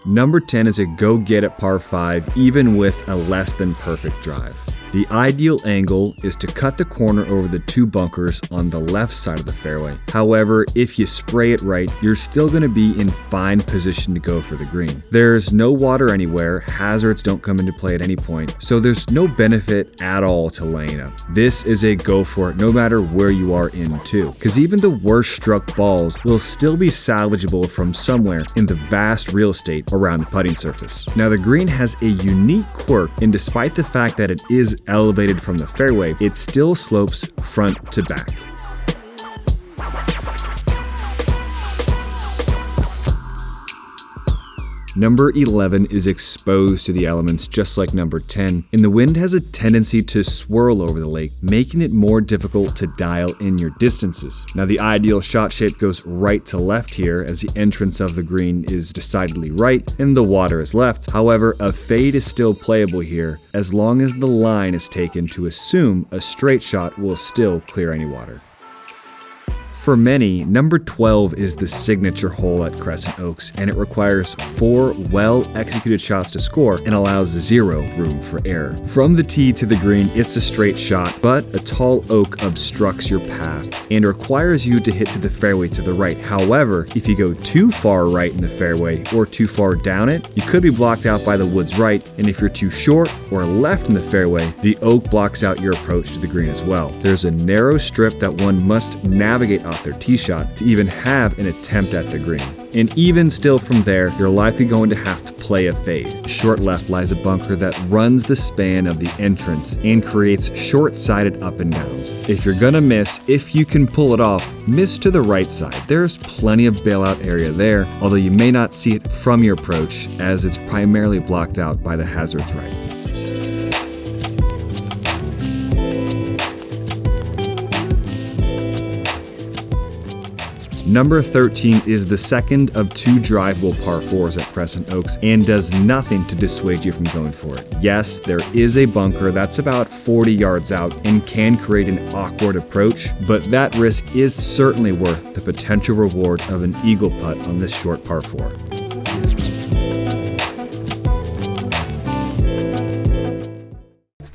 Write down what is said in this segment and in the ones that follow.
Number 10 is a go-get-it par 5 even with a less than perfect drive. The ideal angle is to cut the corner over the 2 bunkers on the left side of the fairway. However, if you spray it right, you're still going to be in fine position to go for the green. There's no water anywhere, hazards don't come into play at any point, so there's no benefit at all to laying up. This is a go for it no matter where you are in too, because even the worst struck balls will still be salvageable from somewhere in the vast real estate around the putting surface. Now the green has a unique quirk, and despite the fact that it is elevated from the fairway, it still slopes front to back. Number 11 is exposed to the elements just like number 10, and the wind has a tendency to swirl over the lake, making it more difficult to dial in your distances. Now the ideal shot shape goes right to left here, as the entrance of the green is decidedly right and the water is left. However, a fade is still playable here as long as the line is taken to assume a straight shot will still clear any water. For many, number 12 is the signature hole at Crescent Oaks, and it requires 4 well-executed shots to score and allows 0 room for error. From the tee to the green, it's a straight shot, but a tall oak obstructs your path and requires you to hit to the fairway to the right. However, if you go too far right in the fairway or too far down it, you could be blocked out by the woods right, and if you're too short or left in the fairway, the oak blocks out your approach to the green as well. There's a narrow strip that one must navigate off their tee shot to even have an attempt at the green. And even still from there, you're likely going to have to play a fade. Short left lies a bunker that runs the span of the entrance and creates short-sided up and downs. If you're gonna miss, if you can pull it off, miss to the right side. There's plenty of bailout area there, although you may not see it from your approach as it's primarily blocked out by the hazards right. Number 13 is the second of 2 drivable par 4s at Crescent Oaks and does nothing to dissuade you from going for it. Yes, there is a bunker that's about 40 yards out and can create an awkward approach, but that risk is certainly worth the potential reward of an eagle putt on this short par 4.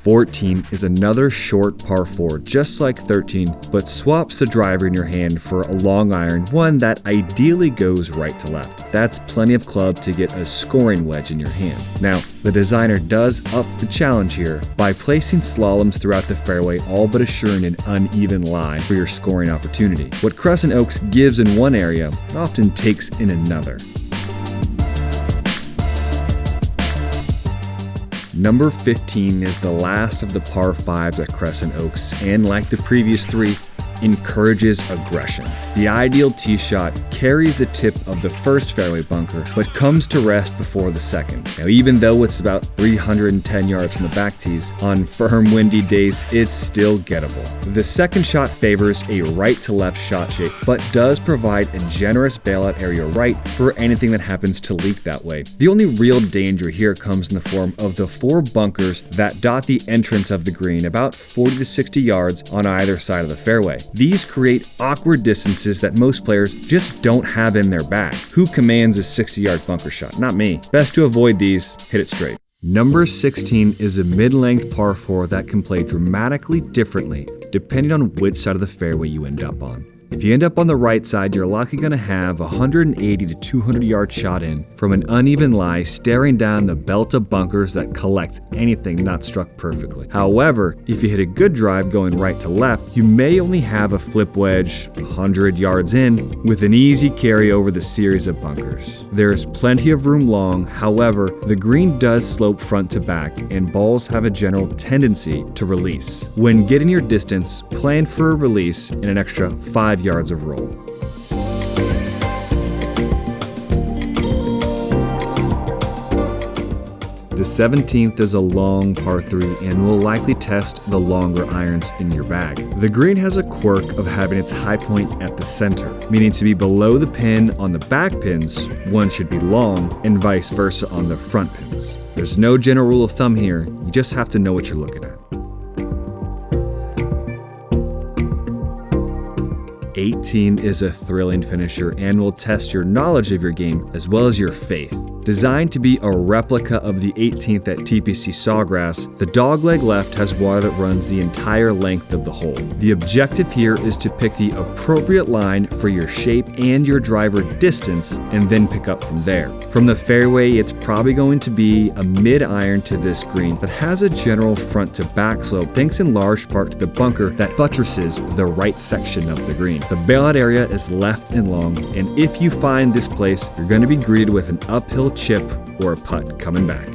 Number 14 is another short par 4, just like 13, but swaps the driver in your hand for a long iron, one that ideally goes right to left. That's plenty of club to get a scoring wedge in your hand. Now, the designer does up the challenge here by placing slaloms throughout the fairway, all but assuring an uneven lie for your scoring opportunity. What Crescent Oaks gives in one area, it often takes in another. Number 15 is the last of the par 5s at Crescent Oaks, and like the previous 3, encourages aggression. The ideal tee shot carries the tip of the first fairway bunker, but comes to rest before the second. Now, even though it's about 310 yards from the back tees, on firm windy days, it's still gettable. The second shot favors a right to left shot shape, but does provide a generous bailout area right for anything that happens to leak that way. The only real danger here comes in the form of the 4 bunkers that dot the entrance of the green about 40 to 60 yards on either side of the fairway. These create awkward distances that most players just don't have in their bag. Who commands a 60-yard bunker shot? Not me. Best to avoid these, hit it straight. Number 16 is a mid-length par 4 that can play dramatically differently depending on which side of the fairway you end up on. If you end up on the right side, you're likely going to have a 180 to 200 yard shot in from an uneven lie staring down the belt of bunkers that collect anything not struck perfectly. However, if you hit a good drive going right to left, you may only have a flip wedge 100 yards in with an easy carry over the series of bunkers. There is plenty of room long, however, the green does slope front to back and balls have a general tendency to release. When getting your distance, plan for a release in an extra 5 yards of roll. The 17th is a long par 3 and will likely test the longer irons in your bag. The green has a quirk of having its high point at the center, meaning to be below the pin on the back pins, one should be long, and vice versa on the front pins. There's no general rule of thumb here, you just have to know what you're looking at. 18 is a thrilling finisher and will test your knowledge of your game as well as your faith. Designed to be a replica of the 18th at TPC Sawgrass, the dogleg left has water that runs the entire length of the hole. The objective here is to pick the appropriate line for your shape and your driver distance, and then pick up from there. From the fairway, it's probably going to be a mid-iron to this green, but has a general front to back slope thanks in large part to the bunker that buttresses the right section of the green. The bailout area is left and long, and if you find this place, you're going to be greeted with an uphill chip or a putt coming back.